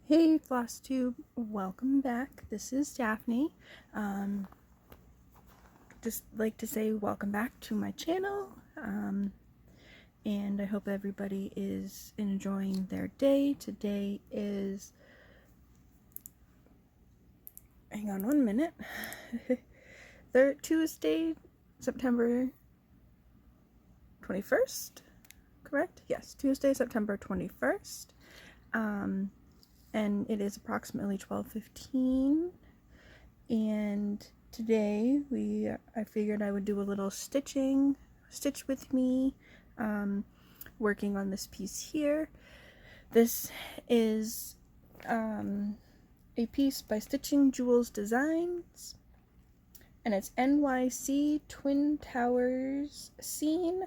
Hey FlossTube, welcome back. This is Daphne. Just like to say welcome back to my channel, and I hope everybody is enjoying their day. Today is, hang on one minute, Tuesday, September 21st, correct? Yes, Tuesday, September 21st. And it is approximately 12:15, and today I figured I would do a little stitch with me, working on this piece here. This is a piece by Stitching Jules Designs, and it's NYC Twin Towers scene,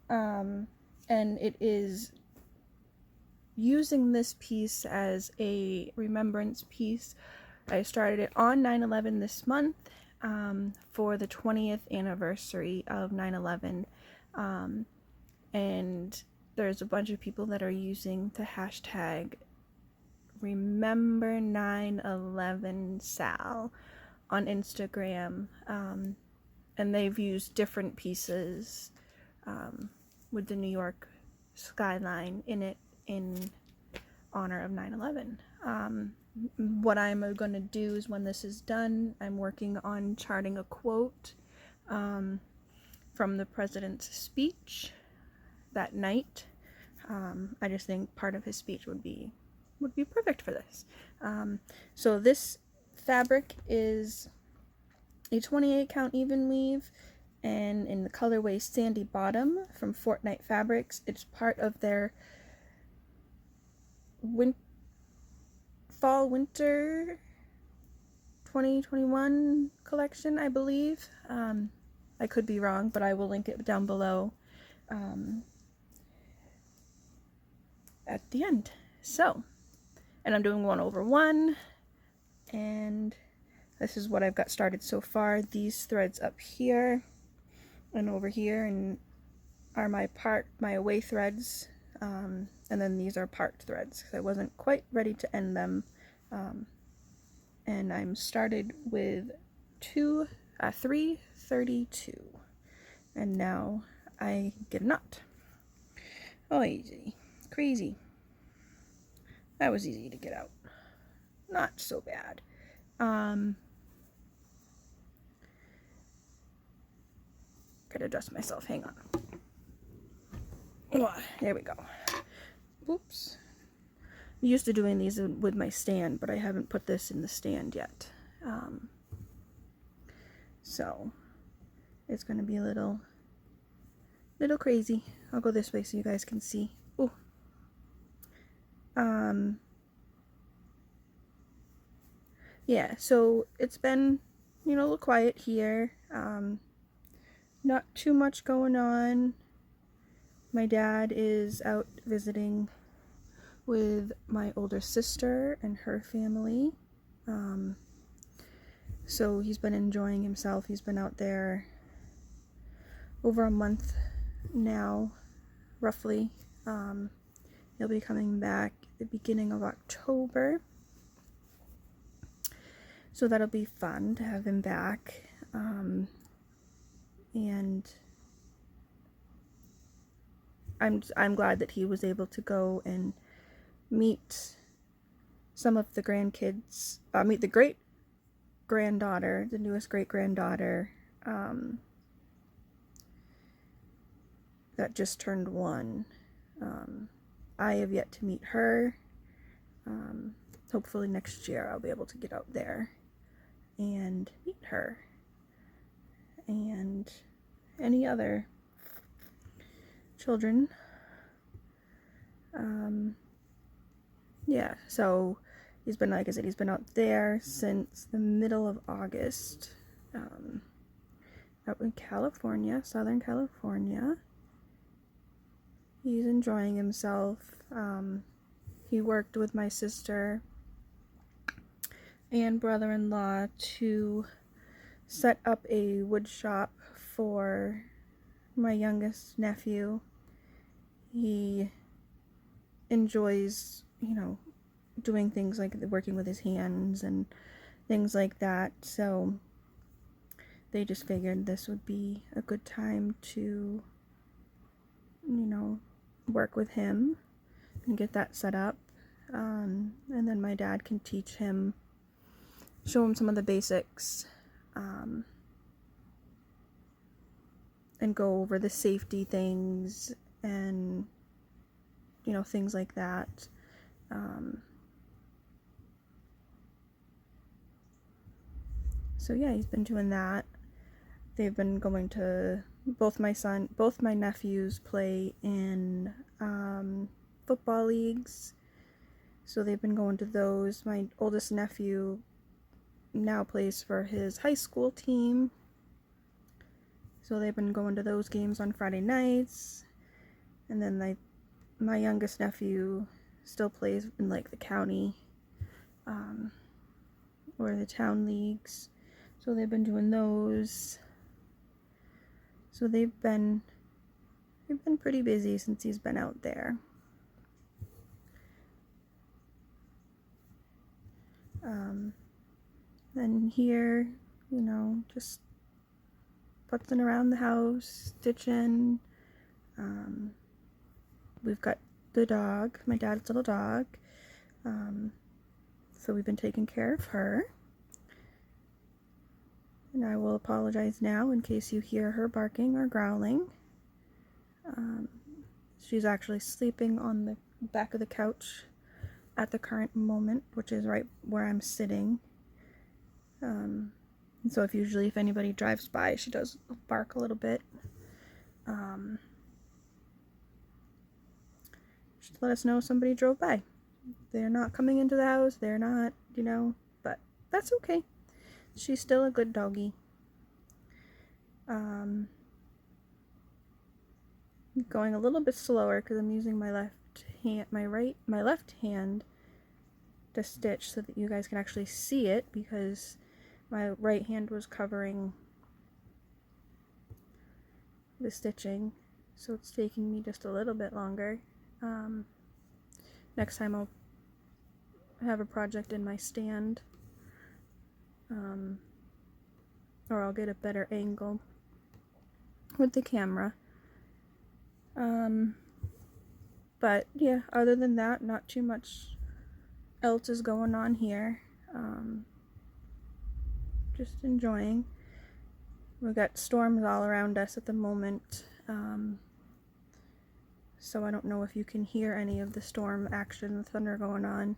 and it is using this piece as a remembrance piece. I started it on 9/11 this month, for the 20th anniversary of 9/11, and there's a bunch of people that are using the hashtag remember 9/11 Sal on Instagram, and they've used different pieces with the New York skyline in it in honor of 9/11. What I'm going to do is, when this is done, I'm working on charting a quote from the president's speech that night. I just think part of his speech would be perfect for this. So this fabric is a 28 count even weave, and in the colorway Sandy Bottom from Fortnight Fabrics. It's part of their fall-winter 2021 collection, I believe. I could be wrong, but I will link it down below at the end. So, and I'm doing 1/1, and this is what I've got started so far. These threads up here and over here and are my away threads, and then these are part threads because I wasn't quite ready to end them, and I'm started with 332, and now I get a knot. Oh, easy. Crazy. That was easy to get out. Not so bad. Gotta adjust myself. Hang on. Oh, there we go. Oops. I'm used to doing these with my stand, but I haven't put this in the stand yet. So it's gonna be a little crazy. I'll go this way so you guys can see. Ooh. Yeah, so it's been, a little quiet here. Not too much going on. My dad is out visiting with my older sister and her family. So he's been enjoying himself. He's been out there over a month now, roughly. He'll be coming back at the beginning of October. So that'll be fun to have him back. And I'm glad that he was able to go and meet some of the grandkids, meet the great-granddaughter, the newest great-granddaughter, that just turned 1. I have yet to meet her. Hopefully next year I'll be able to get out there and meet her, and any other children. Yeah, so he's been, like I said, he's been out there since the middle of August, out in California, Southern California. He's enjoying himself. He worked with my sister and brother-in-law to set up a wood shop for my youngest nephew. He enjoys, doing things like working with his hands and things like that. So they just figured this would be a good time to, work with him and get that set up. And then my dad can teach him, show him some of the basics, and go over the safety things and, things like that. So yeah, he's been doing that. They've been going to, both my nephews play in football leagues. So they've been going to those. My oldest nephew now plays for his high school team. So they've been going to those games on Friday nights. And then my youngest nephew still plays in like the county or the town leagues. So they've been doing those. So they've been pretty busy since he's been out there. Then here, just putzing around the house, stitching. We've got the dog, my dad's little dog. So we've been taking care of her. And I will apologize now in case you hear her barking or growling. She's actually sleeping on the back of the couch at the current moment, which is right where I'm sitting. And so if anybody drives by, she does bark a little bit. Just let us know somebody drove by. They're not coming into the house, they're not, but that's okay. She's still a good doggy. Going a little bit slower because I'm using my left hand to stitch so that you guys can actually see it, because my right hand was covering the stitching, so it's taking me just a little bit longer. Next time I'll have a project in my stand, or I'll get a better angle with the camera. But yeah, other than that, not too much else is going on here. Just enjoying. We've got storms all around us at the moment, so I don't know if you can hear any of the storm action, the thunder going on.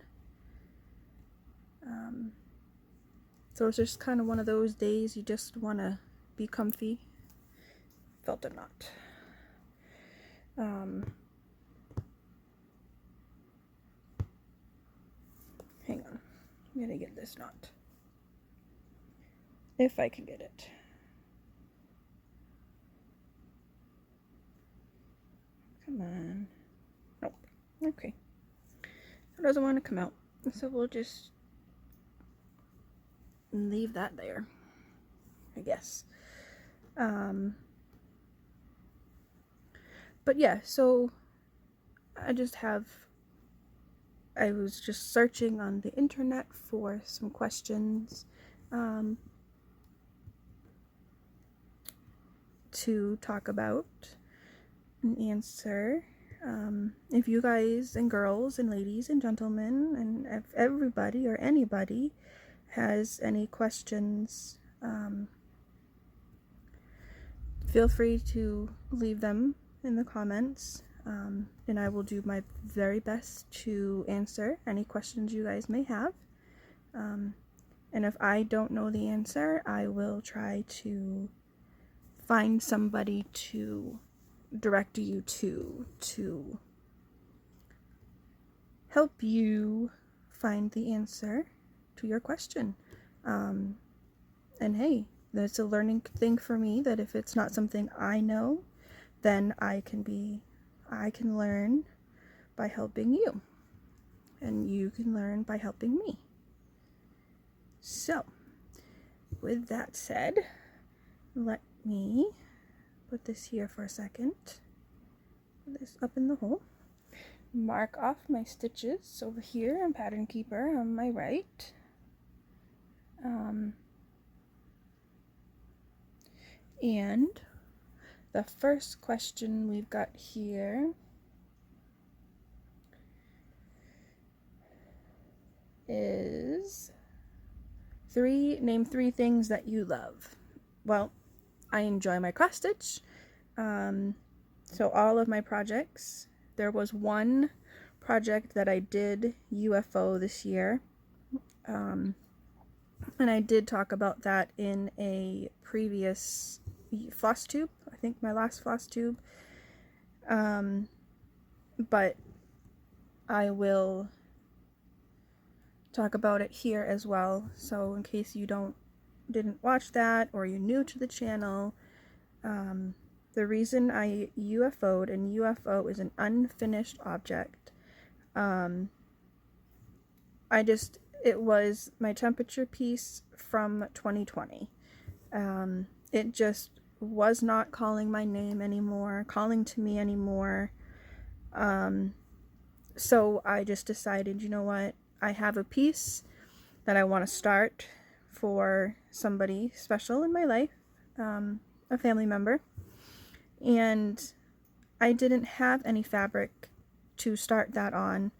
So it's just kind of one of those days you just want to be comfy. Felt a knot. Hang on, I'm gonna get this knot. If I can get it. Come on. Nope. Okay. It doesn't want to come out. So we'll just leave that there, I guess. But yeah, so I was just searching on the internet for some questions to talk about and answer. If you guys and girls and ladies and gentlemen, and if everybody or anybody has any questions, feel free to leave them in the comments, and I will do my very best to answer any questions you guys may have. And if I don't know the answer, I will try to find somebody to direct you to help you find the answer to your question. And hey, that's a learning thing for me, that if it's not something I know, then I can learn by helping you, and you can learn by helping me. So with that said, let me put this here for a second. Put this up in the hole. mark off my stitches over here on Pattern Keeper on my right. And the first question we've got here is name three things that you love. Well, I enjoy my cross stitch. So all of my projects, there was one project that I did UFO this year. And I did talk about that in a previous floss tube, I think my last floss tube. But I will talk about it here as well. So in case you didn't watch that, or you're new to the channel, the reason I UFO'd, and UFO is an unfinished object. It was my temperature piece from 2020. It just was not calling my name anymore, calling to me anymore. So I just decided, you know what, I have a piece that I want to start for somebody special in my life, a family member, and I didn't have any fabric to start that on,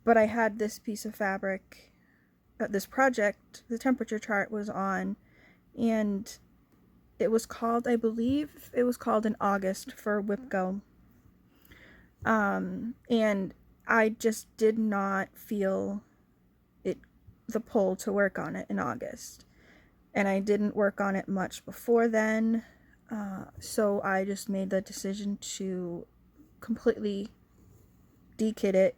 but I had this piece of fabric that this project, the temperature chart, was on, and it was called, I believe it was called in August for WIPGO. And I just did not feel the pull to work on it in August. And I didn't work on it much before then. So I just made the decision to completely dekit it.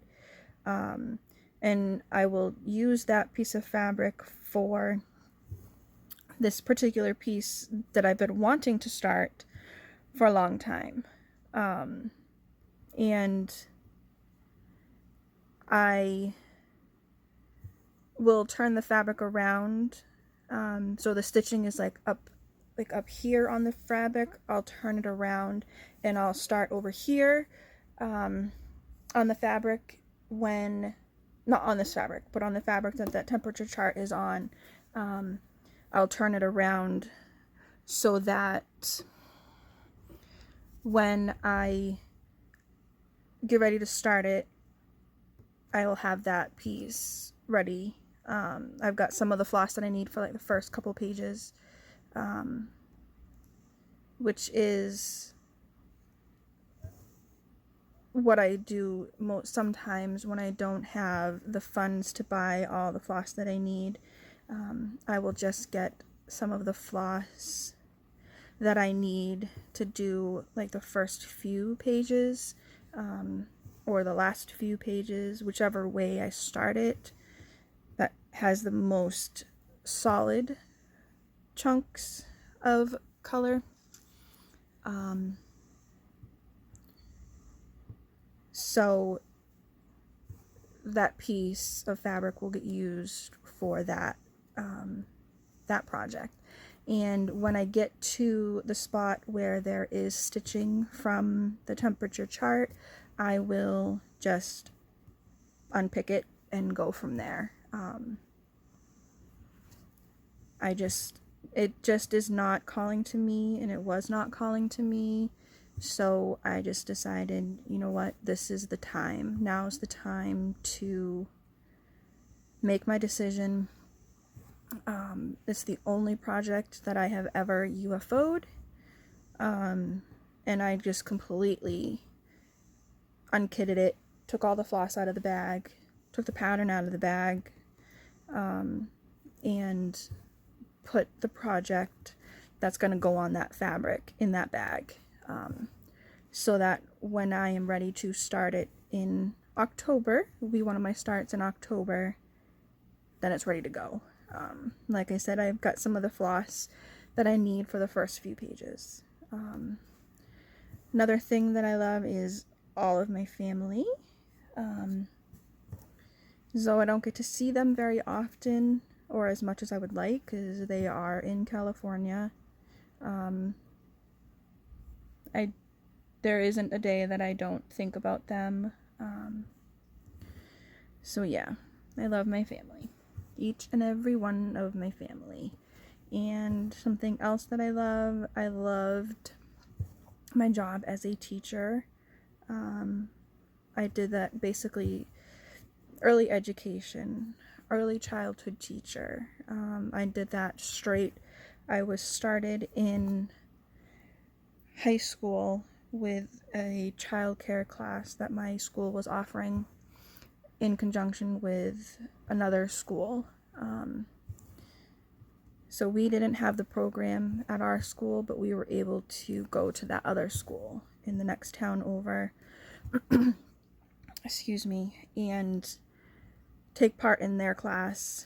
And I will use that piece of fabric for this particular piece that I've been wanting to start for a long time. And I will turn the fabric around. So the stitching is like up here on the fabric. I'll turn it around and I'll start over here on the fabric, not on this fabric, but on the fabric that temperature chart is on. I'll turn it around so that when I get ready to start it, I will have that piece ready. I've got some of the floss that I need for like the first couple pages, which is what I do sometimes when I don't have the funds to buy all the floss that I need. I will just get some of the floss that I need to do like the first few pages, or the last few pages, whichever way I start it, that has the most solid chunks of color. So that piece of fabric will get used for that project. And when I get to the spot where there is stitching from the temperature chart, I will just unpick it and go from there. It just is not calling to me, and it was not calling to me. So I just decided, you know what, this is the time. Now's the time to make my decision. It's the only project that I have ever UFO'd. And I just completely unkitted it, took all the floss out of the bag, took the pattern out of the bag, and put the project that's going to go on that fabric in that bag, so that when I am ready to start it in October, will be one of my starts in October, then it's ready to go. Like I said, I've got some of the floss that I need for the first few pages. Another thing that I love is all of my family. Though I don't get to see them very often, or as much as I would like, because they are in California. there isn't a day that I don't think about them. So yeah, I love my family, each and every one of my family. And something else that I loved my job as a teacher. I did that basically early education, early childhood teacher. I did that straight. I was started in high school with a childcare class that my school was offering in conjunction with another school. So we didn't have the program at our school, but we were able to go to that other school in the next town over, excuse me, and take part in their class,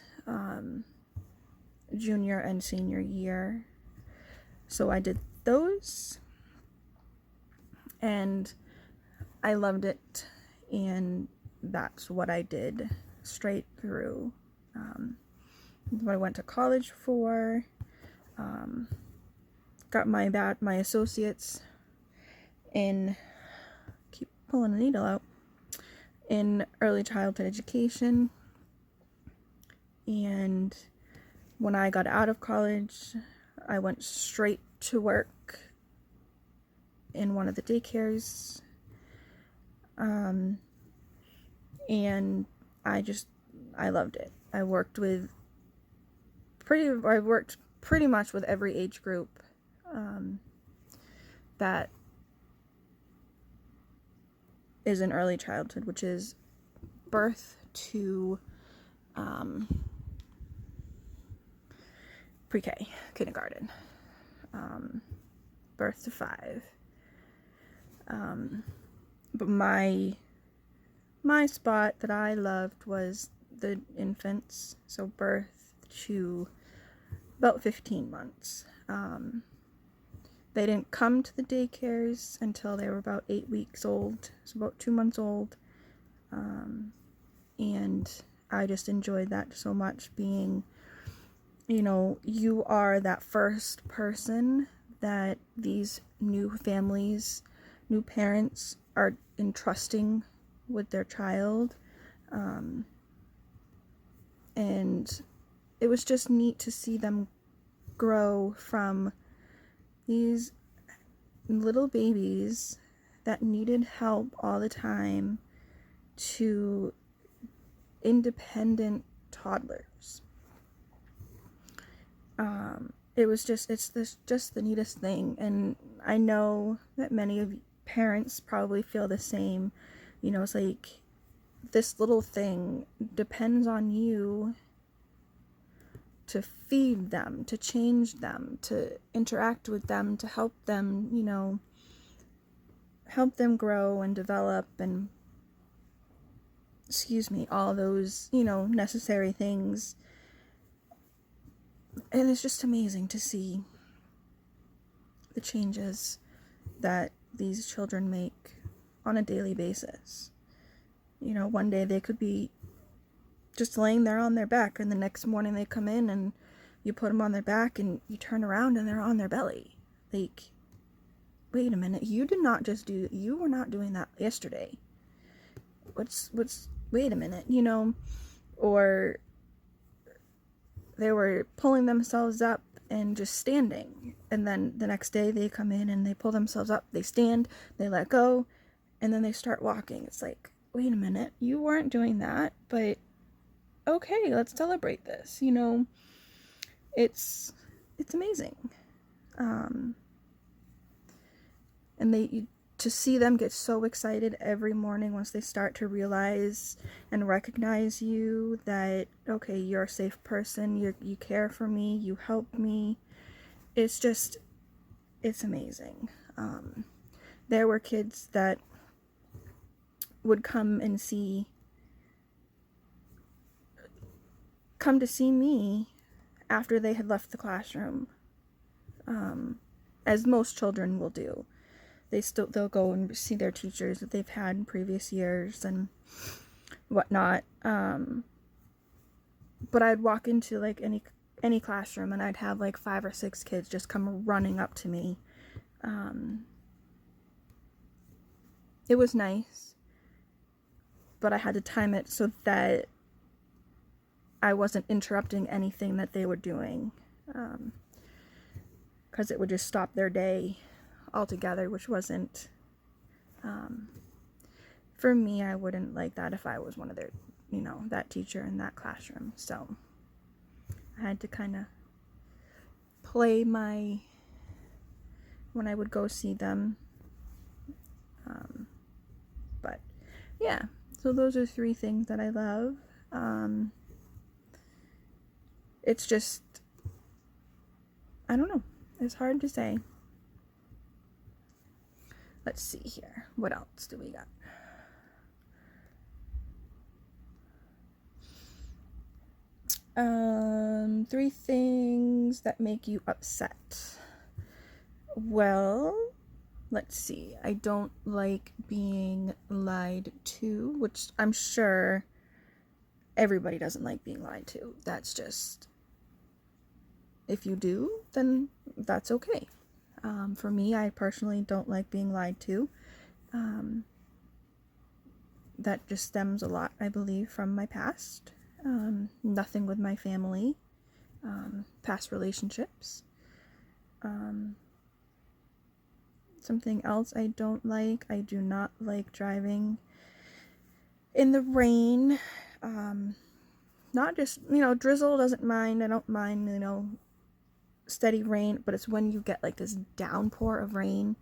junior and senior year. So I did those, and I loved it, and that's what I did straight through. What I went to college for, got my associates in, keep pulling the needle out, in early childhood education. And when I got out of college, I went straight to work in one of the daycares. And I loved it. I worked pretty much with every age group that is in early childhood, which is birth to pre-K, kindergarten, birth to 5. But my spot that I loved was the infants, so birth to about 15 months. They didn't come to the daycares until they were about 8 weeks old, so about 2 months old. And I just enjoyed that so much, being, you are that first person that these new families, new parents are entrusting with their child. And it was just neat to see them grow from these little babies that needed help all the time to independent toddlers. It's just the neatest thing, and I know that many of parents probably feel the same. It's like, this little thing depends on you to feed them, to change them, to interact with them, to help them, help them grow and develop, and all those, necessary things. And it's just amazing to see the changes that these children make on a daily basis. One day they could be just laying there on their back, and the next morning they come in and you put them on their back and you turn around and they're on their belly. Like, wait a minute, you were not doing that yesterday. Wait a minute, or they were pulling themselves up and just standing, and then the next day they come in and they pull themselves up, they stand, they let go, and then they start walking. It's like, wait a minute, you weren't doing that, but okay, let's celebrate this. It's amazing. And to see them get so excited every morning once they start to realize and recognize you, that, okay, you're a safe person, you care for me, you help me. It's amazing. There were kids that would come to see me after they had left the classroom, as most children will do. They'll go and see their teachers that they've had in previous years and whatnot. But I'd walk into like any classroom and I'd have like 5 or 6 kids just come running up to me, it was nice, but I had to time it so that I wasn't interrupting anything that they were doing, because it would just stop their day altogether, which wasn't, for me. I wouldn't like that if I was one of their, that teacher in that classroom. So I had to kind of play when I would go see them. But yeah, so those are 3 things that I love. It's just, I don't know, it's hard to say. Let's see here, what else do we got? Three things that make you upset. Well, let's see. I don't like being lied to, which I'm sure everybody doesn't like being lied to. That's just, if you do, then that's okay. For me, I personally don't like being lied to. That just stems a lot, I believe, from my past. Nothing with my family, past relationships. Something else I don't like, I do not like driving in the rain. Not just, drizzle, doesn't mind. I don't mind, steady rain, but it's when you get like this downpour of rain,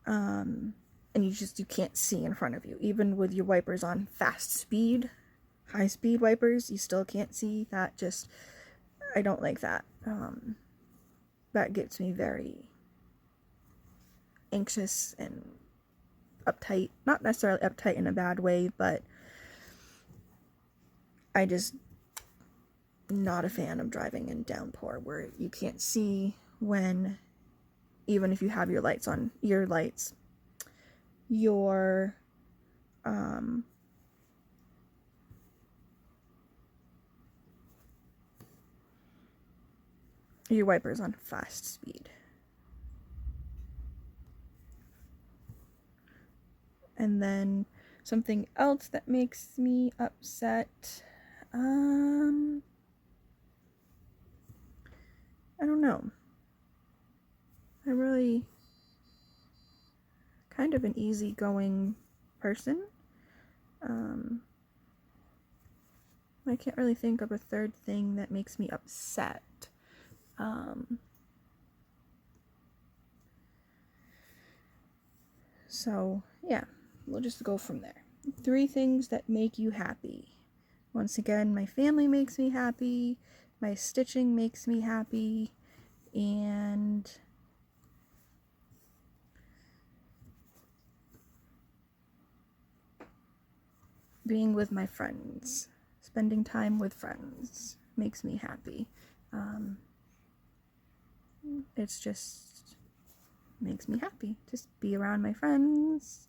and you can't see in front of you. Even with your wipers on high speed wipers, you still can't see. I don't like that. That gets me very anxious and uptight. Not necessarily uptight in a bad way, but I just not a fan of driving in downpour where you can't see when, even if you have your lights on, your wipers on fast speed. And then something else that makes me upset, I don't know. I'm really kind of an easygoing person. I can't really think of a third thing that makes me upset. So yeah, we'll just go from there. 3 things that make you happy. Once again, my family makes me happy, my stitching makes me happy, and being with my friends, spending time with friends makes me happy. It's just makes me happy. Just be around my friends.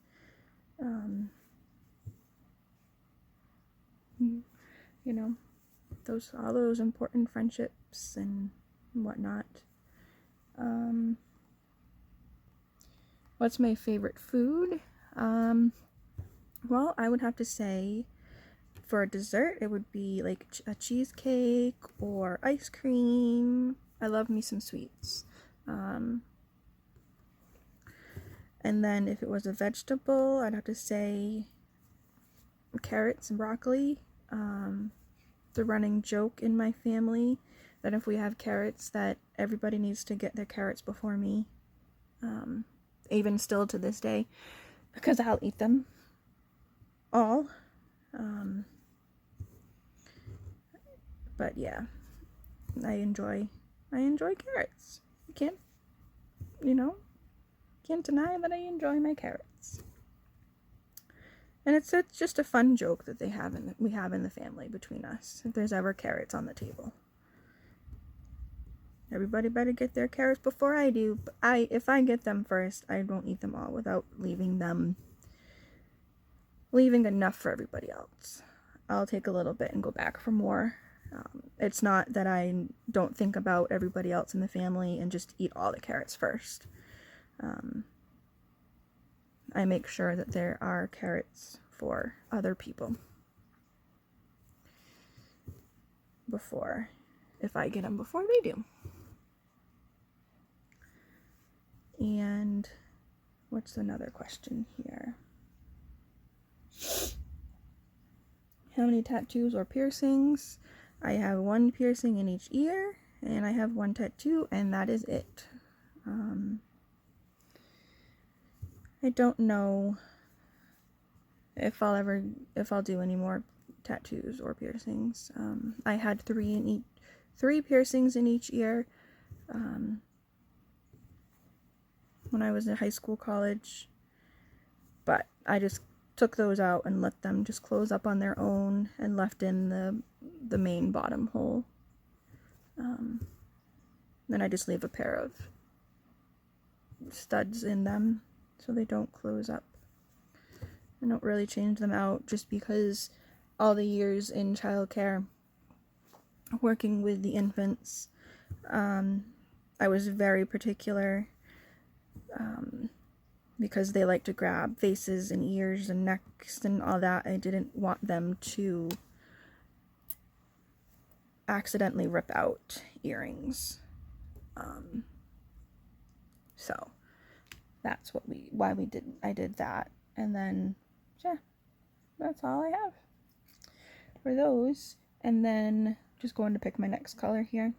All those important friendships and whatnot. What's my favorite food? Well, I would have to say for a dessert, it would be like a cheesecake or ice cream. I love me some sweets. And then if it was a vegetable, I'd have to say carrots and broccoli. The running joke in my family that if we have carrots, that everybody needs to get their carrots before me. Even still to this day, because I'll eat them all. But yeah, I enjoy carrots. You can't deny that I enjoy my carrots. And it's just a fun joke that we have in the family between us. If there's ever carrots on the table, everybody better get their carrots before I do. But if I get them first, I won't eat them all without leaving enough for everybody else. I'll take a little bit and go back for more. It's not that I don't think about everybody else in the family and just eat all the carrots first. I make sure that there are carrots for other people if I get them before they do. And what's another question here? How many tattoos or piercings? I have one piercing in each ear, and I have one tattoo, and that is it. I don't know if I'll do any more tattoos or piercings. I had three piercings in each ear when I was in high school, college, but I just took those out and let them just close up on their own and left in the main bottom hole. Then I just leave a pair of studs in them so they don't close up. I don't really change them out just because all the years in childcare working with the infants, I was very particular because they like to grab faces and ears and necks and all that. I didn't want them to accidentally rip out earrings. So that's why I did that. And then, yeah, that's all I have for those. And then just going to pick my next color here.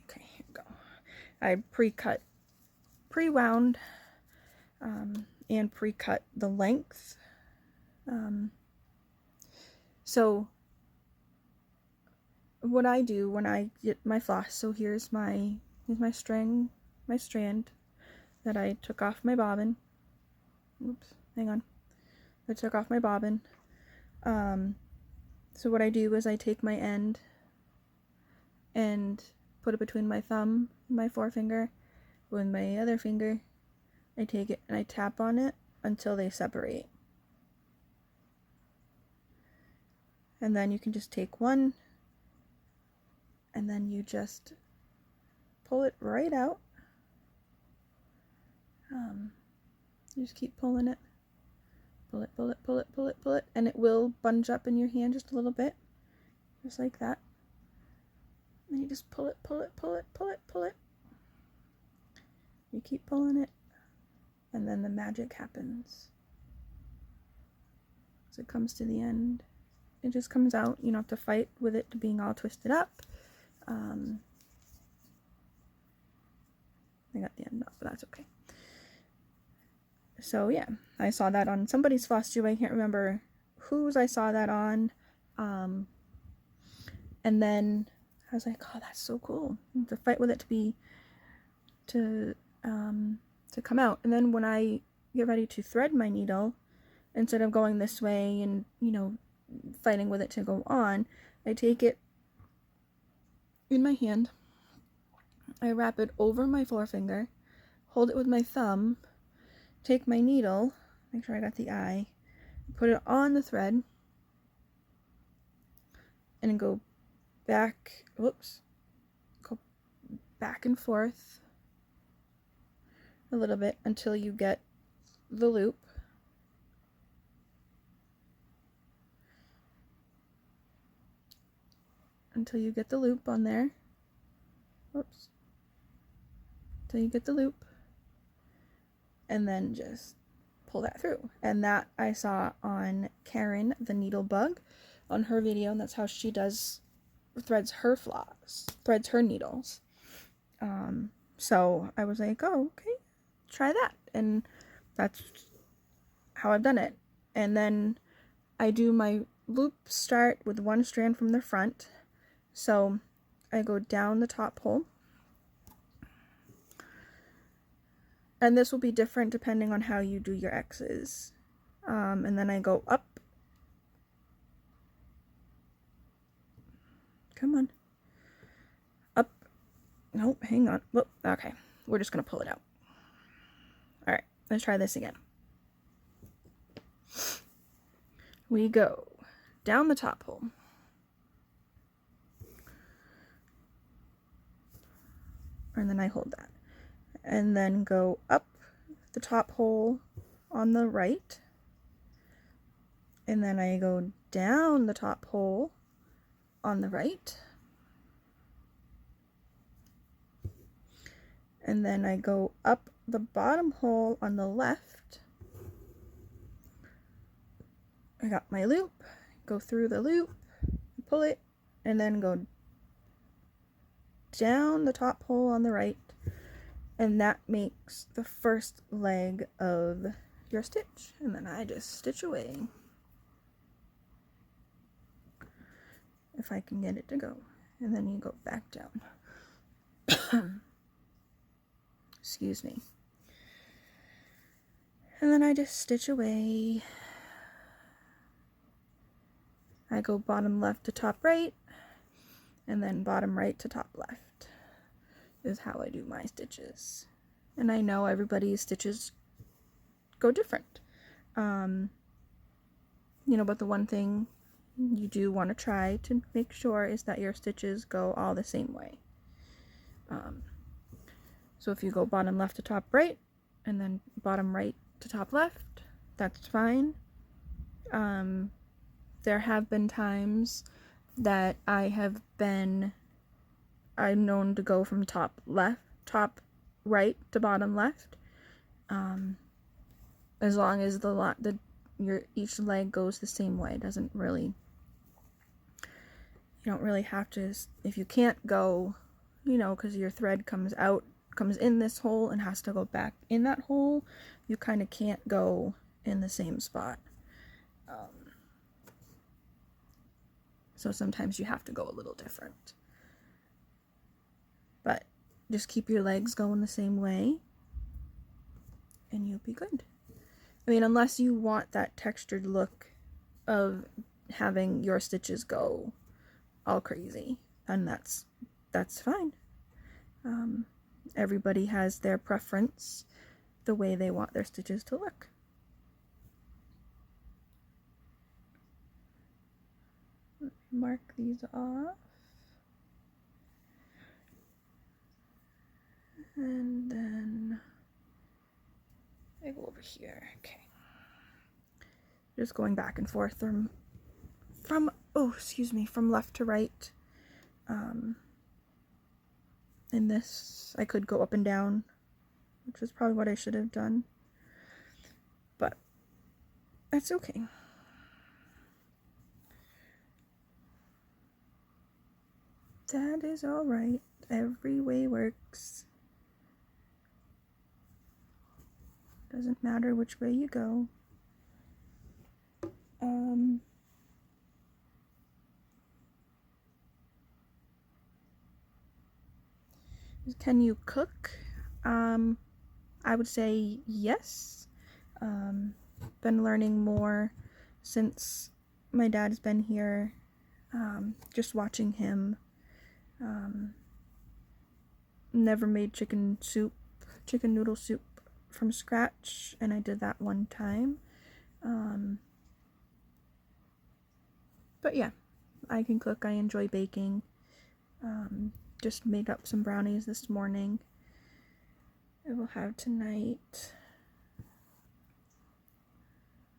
Okay, here we go. I pre-wound, and pre-cut the length. So what I do when I get my floss, so here's my strand that I took off my bobbin. Oops, hang on. I took off my bobbin. So what I do is I take my end and put it between my thumb and my forefinger. With my other finger, I take it and I tap on it until they separate. And then you can just take one and then you just pull it right out. You just keep pulling it. Pull it, pull it, pull it, pull it, pull it, and it will bunch up in your hand just a little bit. Just like that. And you just pull it, pull it, pull it, pull it, pull it. You keep pulling it, and then the magic happens. As it comes to the end, it just comes out. You don't have to fight with it to being all twisted up. I got the end off, but that's okay. So yeah, I saw that on somebody's floss tube. I can't remember whose I saw that on. And then I was like, oh, that's so cool. To fight with it to come out. And then when I get ready to thread my needle, instead of going this way and, fighting with it to go on, I take it in my hand. I wrap it over my forefinger, hold it with my thumb, take my needle, make sure I got the eye, put it on the thread, and go back, go back and forth a little bit until you get the loop. Until you get the loop on there. Whoops. Until you get the loop. And then just pull that through. And that I saw on Karen, the needle bug, on her video, and that's how she threads her needles. So I was like, oh, okay, try that. And that's how I've done it. And then I do my loop start with one strand from the front. So I go down the top hole. And this will be different depending on how you do your X's. And then I go up. Come on. Up. Nope, hang on. Whoop, okay. We're just going to pull it out. Alright, let's try this again. we go down the top hole. And then I hold that. And then go up the top hole on the right. And then I go down the top hole on the right. And then I go up the bottom hole on the left. I got my loop, go through the loop, pull it, and then go down the top hole on the right, and that makes the first leg of your stitch. And then I just stitch away, if I can get it to go, and then you go back down. Excuse me. And then I just stitch away. I go bottom left to top right, and then bottom right to top left is how I do my stitches. And I know everybody's stitches go different. But the one thing you do want to try to make sure is that your stitches go all the same way. So if you go bottom left to top right, and then bottom right to top left, that's fine. There have been times that I'm known to go from top right to bottom left. As long as each leg goes the same way. It doesn't really, you don't really have to, if you can't go, because your thread comes in this hole and has to go back in that hole, you kind of can't go in the same spot. So sometimes you have to go a little different. But just keep your legs going the same way, and you'll be good. I mean, unless you want that textured look of having your stitches go all crazy, and that's fine. Everybody has their preference, the way they want their stitches to look. Mark these off. And then I go over here. Okay. Just going back and forth from left to right. In this, I could go up and down, which is probably what I should have done. But that's okay. That is alright. Every way works. Doesn't matter which way you go. Can you cook? I would say yes. Been learning more since my dad's been here. Just watching him. Never made chicken noodle soup from scratch, and I did that one time. But yeah, I can cook. I enjoy baking. Just made up some brownies this morning. I will have tonight.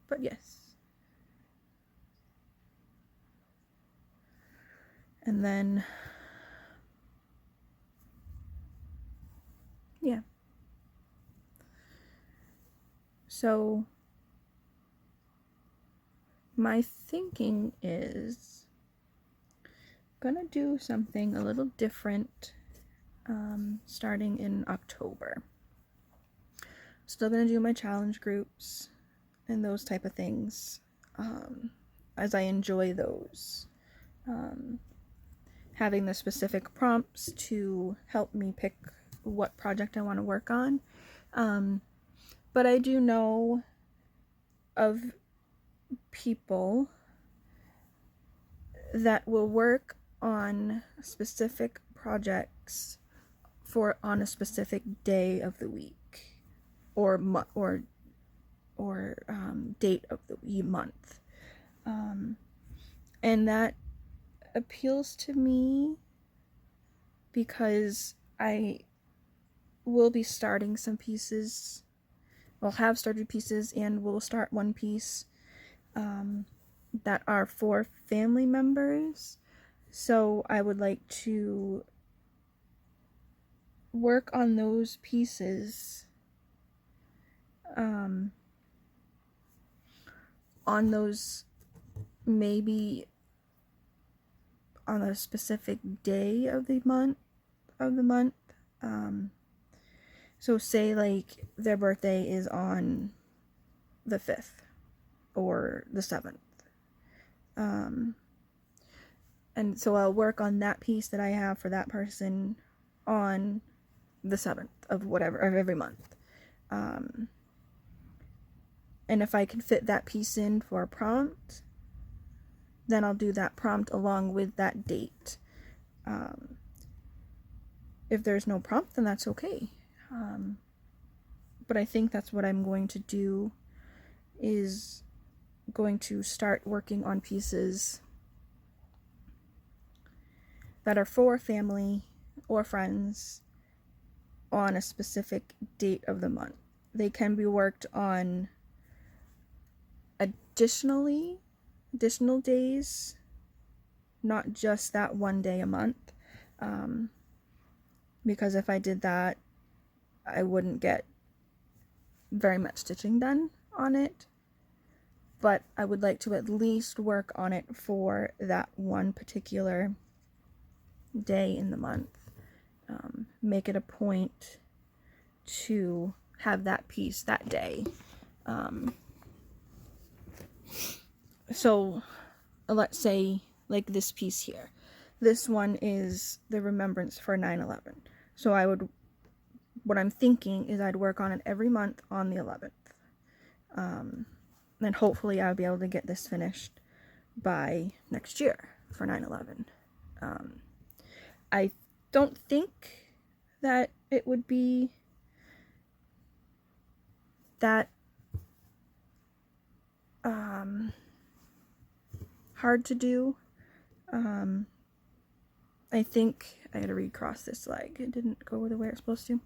But yes. And then, yeah. So, my thinking is gonna do something a little different starting in October. Still gonna do my challenge groups and those type of things, as I enjoy those. Having the specific prompts to help me pick what project I want to work on. But I do know of people that will work on specific projects on a specific day of the week or date of the month. And that appeals to me because I will be starting some pieces. Well, have started pieces and will start one piece that are for family members. So I would like to work on those pieces on those, maybe on a specific day of the month. So say like their birthday is on the 5th or the 7th. And so I'll work on that piece that I have for that person on the 7th of every month. And if I can fit that piece in for a prompt, then I'll do that prompt along with that date. If there's no prompt, then that's okay. But I think that's what I'm going to do, is going to start working on pieces that are for family or friends on a specific date of the month. They can be worked on additional days, not just that one day a month, because if I did that, I wouldn't get very much stitching done on it. But I would like to at least work on it for that one particular day in the month. Make it a point to have that piece that day. So let's say like this piece here. This one is the remembrance for 9/11. So what I'm thinking is I'd work on it every month on the 11th. And hopefully I'll be able to get this finished by next year for 9/11. I don't think that it would be that hard to do. I think I gotta recross this leg. It didn't go the way it's supposed to.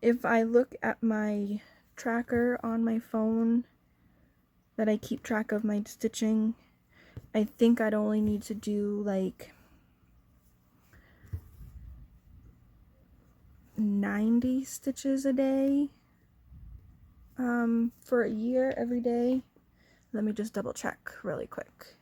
If I look at my tracker on my phone that I keep track of my stitching, I think I'd only need to do like 90 stitches a day for a year every day. Let me just double check really quick.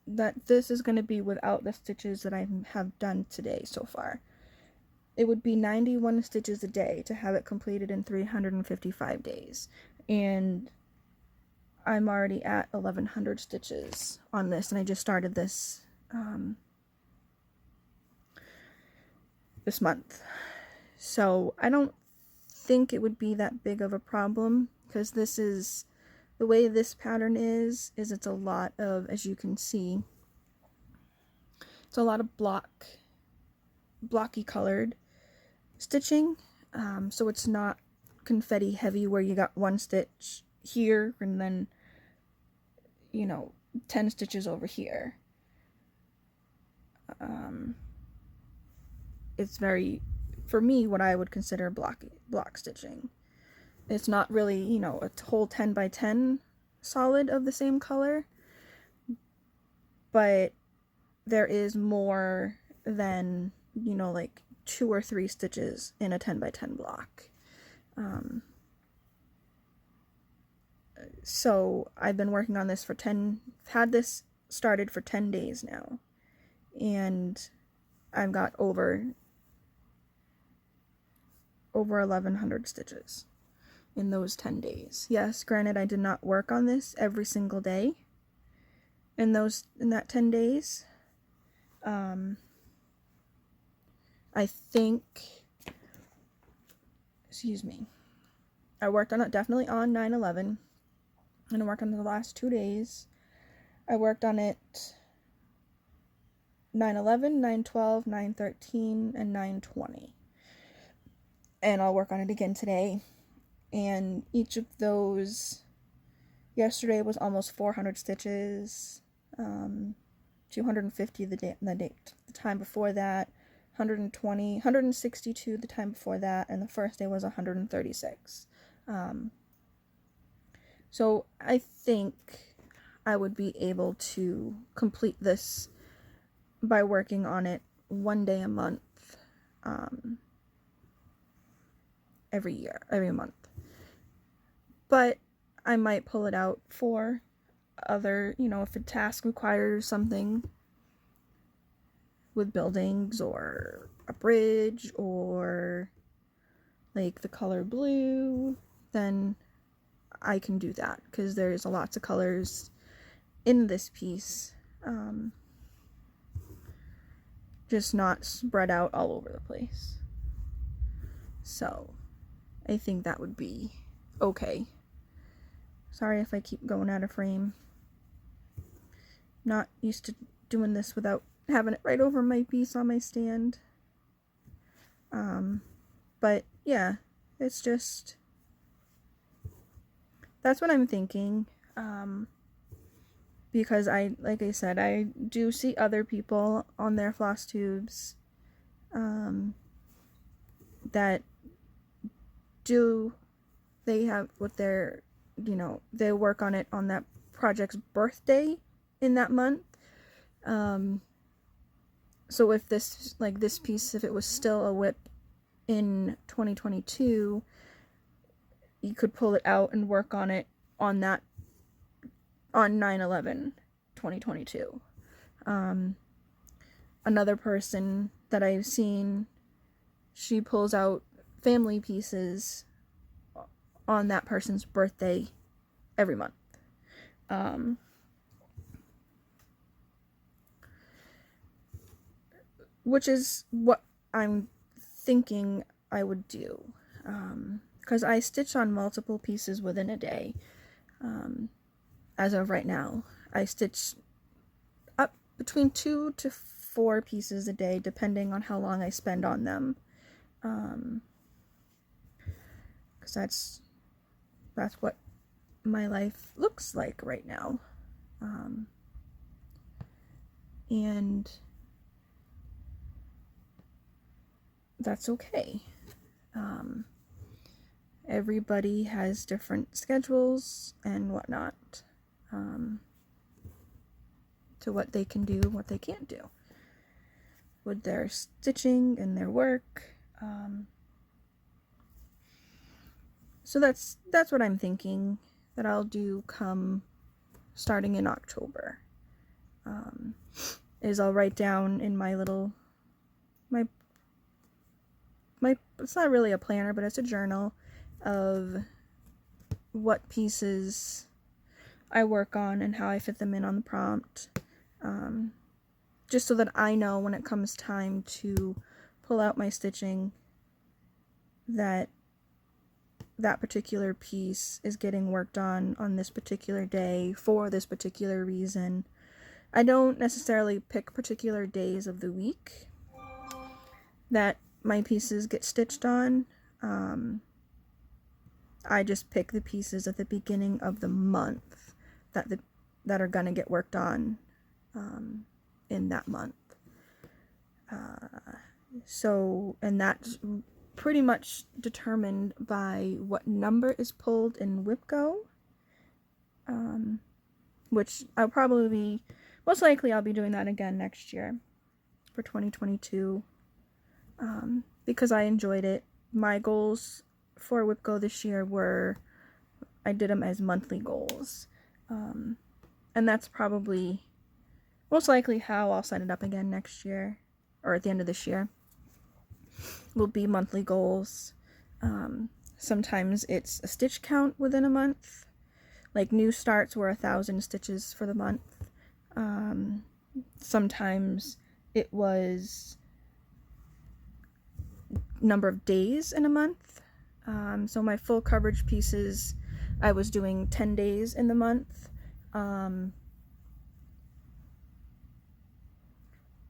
That this is going to be without the stitches that I have done today so far. It would be 91 stitches a day to have it completed in 355 days. And I'm already at 1100 stitches on this, and I just started this this month. So I don't think it would be that big of a problem, because this is the way this pattern is it's a lot of, as you can see, it's a lot of blocky colored stitching. So it's not confetti heavy where you got one stitch here and then 10 stitches over here. It's very, for me, what I would consider block stitching. It's not really, a whole 10 by 10 solid of the same color, but there is more than, like 2 or 3 stitches in a 10 by 10 block. So I've been working on this had this started for 10 days now, and I've got over 1100 stitches in those 10 days. Yes, granted, I did not work on this every single day in that 10 days. I think, I worked on it definitely on 9/11, and I worked on it the last 2 days. I worked on it 9/11, 9/12, 9/13, and 9/20. And I'll work on it again today. And each of those, yesterday was almost 400 stitches, 250 the time before that, 120, 162 the time before that, and the first day was 136. So I think I would be able to complete this by working on it one day a month, every month. But I might pull it out for other, if a task requires something with buildings or a bridge or like the color blue, then I can do that because there's lots of colors in this piece, just not spread out all over the place. So I think that would be okay. Sorry if I keep going out of frame. Not used to doing this without having it right over my piece on my stand. But yeah, it's just, that's what I'm thinking. Because like I said, I do see other people on their floss tubes, that they have what their, they work on it on that project's birthday in that month. So if this piece, if it was still a whip in 2022, you could pull it out and work on it on 9/11 2022. Another person that I've seen, she pulls out family pieces on that person's birthday every month. Which is what I'm thinking I would do. Because I stitch on multiple pieces within a day. As of right now, I stitch up between 2 to 4 pieces a day, depending on how long I spend on them. Because that's what my life looks like right now. And that's okay. Everybody has different schedules and whatnot, to what they can do, what they can't do with their stitching and their work. So that's what I'm thinking that I'll do come starting in October. Is I'll write down in my little, my it's not really a planner, but it's a journal of what pieces I work on and how I fit them in on the prompt, just so that I know when it comes time to pull out my stitching that particular piece is getting worked on this particular day for this particular reason. I don't necessarily pick particular days of the week that my pieces get stitched on. I just pick the pieces at the beginning of the month that are gonna get worked on in that month. So, and that's pretty much determined by what number is pulled in WhipGo, which most likely I'll be doing that again next year for 2022, because I enjoyed it. My goals for WhipGo this year I did them as monthly goals, and that's probably most likely how I'll set it up again next year, or at the end of this year. Will be monthly goals. Sometimes it's a stitch count within a month, like new starts were 1,000 stitches for the month. Sometimes it was number of days in a month. So my full coverage pieces, I was doing 10 days in the month.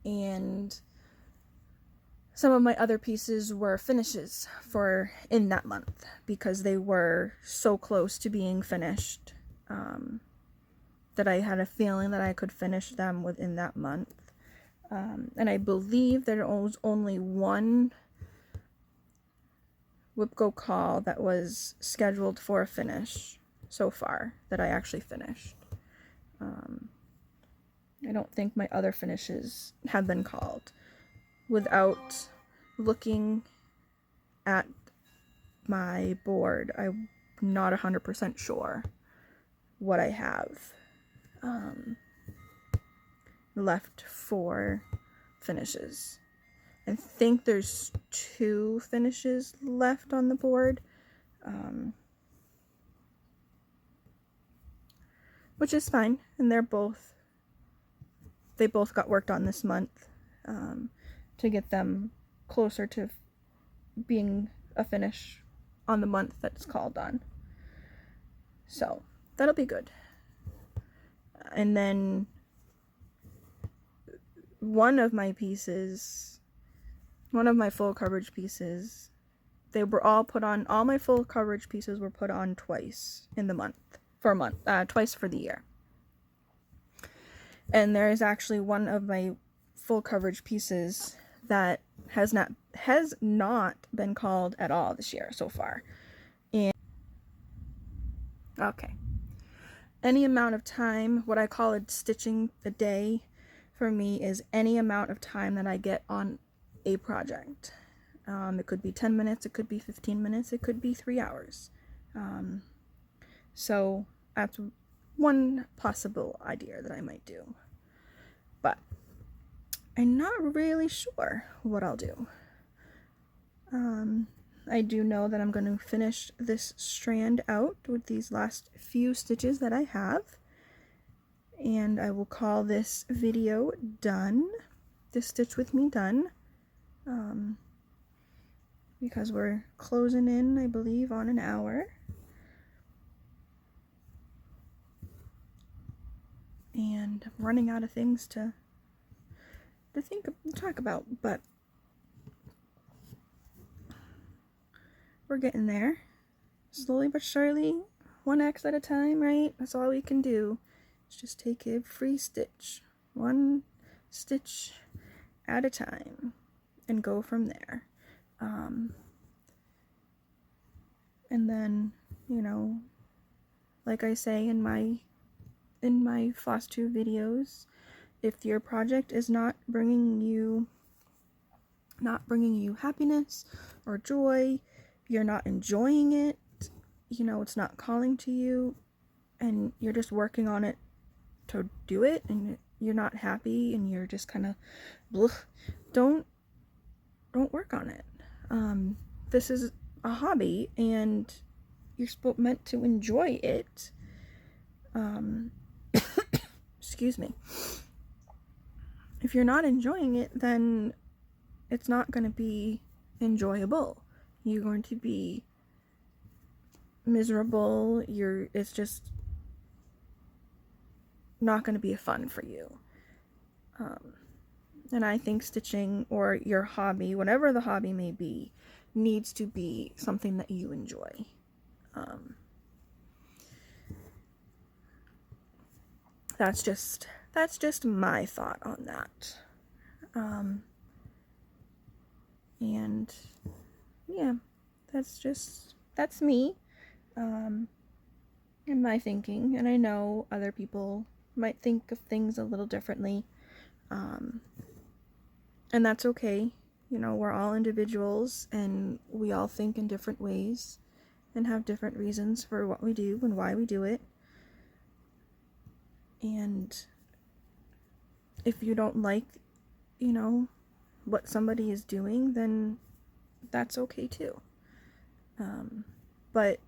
and some of my other pieces were finishes for in that month because they were so close to being finished, that I had a feeling that I could finish them within that month. And I believe there was only one Whipco call that was scheduled for a finish so far that I actually finished. I don't think my other finishes have been called. Without looking at my board, I'm not 100% sure what I have left for finishes. I think there's 2 finishes left on the board, which is fine, and they both got worked on this month, to get them closer to being a finish on the month that's called on. So that'll be good. And then one of my full coverage pieces, they were all put on, all my full coverage pieces were put on twice in the month, twice for the year. And there is actually one of my full coverage pieces that has not been called at all this year so far. And okay, any amount of time, what I call it stitching a day for me, is any amount of time that I get on a project. It could be 10 minutes, it could be 15 minutes, it could be 3 hours. So that's one possible idea that I might do. But I'm not really sure what I'll do. I do know that I'm going to finish this strand out with these last few stitches that I have. And I will call this video done. This stitch with me done. Because we're closing in, I believe, on an hour. And I'm running out of things to talk about, but we're getting there. Slowly but surely, 1x at a time, right? That's all we can do. Let's just take a free stitch, 1 stitch at a time, and go from there. And then, like I say in my floss 2 videos, if your project is not bringing you happiness or joy, you're not enjoying it, it's not calling to you, and you're just working on it to do it, and you're not happy, and you're just kind of, don't work on it. This is a hobby, and you're meant to enjoy it. Excuse me. If you're not enjoying it, then it's not going to be enjoyable. You're going to be miserable. It's just not going to be fun for you. And I think stitching, or your hobby, whatever the hobby may be, needs to be something that you enjoy. That's just my thought on that. And yeah, that's me, and my thinking. And I know other people might think of things a little differently. And that's okay. We're all individuals, and we all think in different ways and have different reasons for what we do and why we do it. And if you don't like, what somebody is doing, then that's okay too. But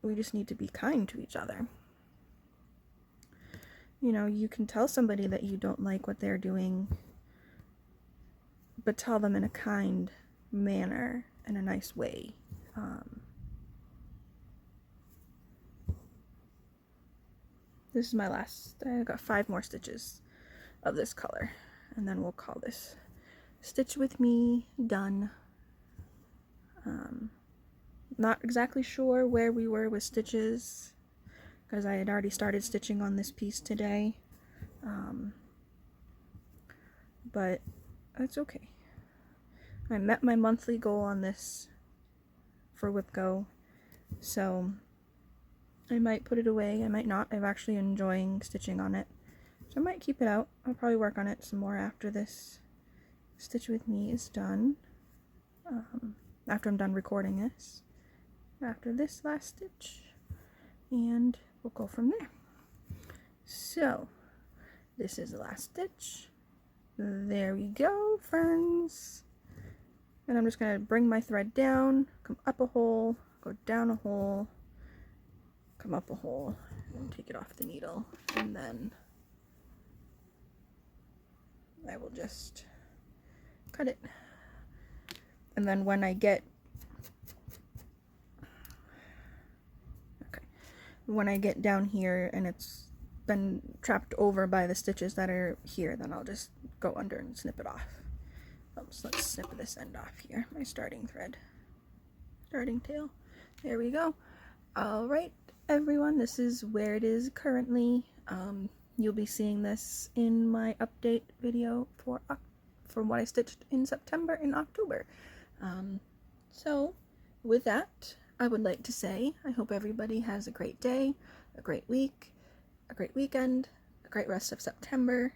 we just need to be kind to each other. You can tell somebody that you don't like what they're doing, but tell them in a kind manner, in a nice way. This is my last, I got 5 more stitches of this color. and then we'll call this stitch with me done. Not exactly sure where we were with stitches because I had already started stitching on this piece today, but that's okay. I met my monthly goal on this for WhipGo, so I might put it away, I might not. I'm actually enjoying stitching on it, so I might keep it out. I'll probably work on it some more after this stitch with me is done, after I'm done recording this, after this last stitch, and we'll go from there. So this is the last stitch. There we go, friends. And I'm just going to bring my thread down, come up a hole, go down a hole, come up a hole, and take it off the needle, and then I will just cut it. And then when I get down here and it's been trapped over by the stitches that are here, then I'll just go under and snip it off. So let's snip this end off here, my starting thread, starting tail. There we go. Alright everyone, this is where it is currently. You'll be seeing this in my update video for what I stitched in September and October. So with that, I would like to say I hope everybody has a great day, a great week, a great weekend, a great rest of September,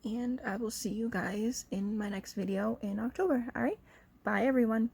and I will see you guys in my next video in October. Alright, bye everyone.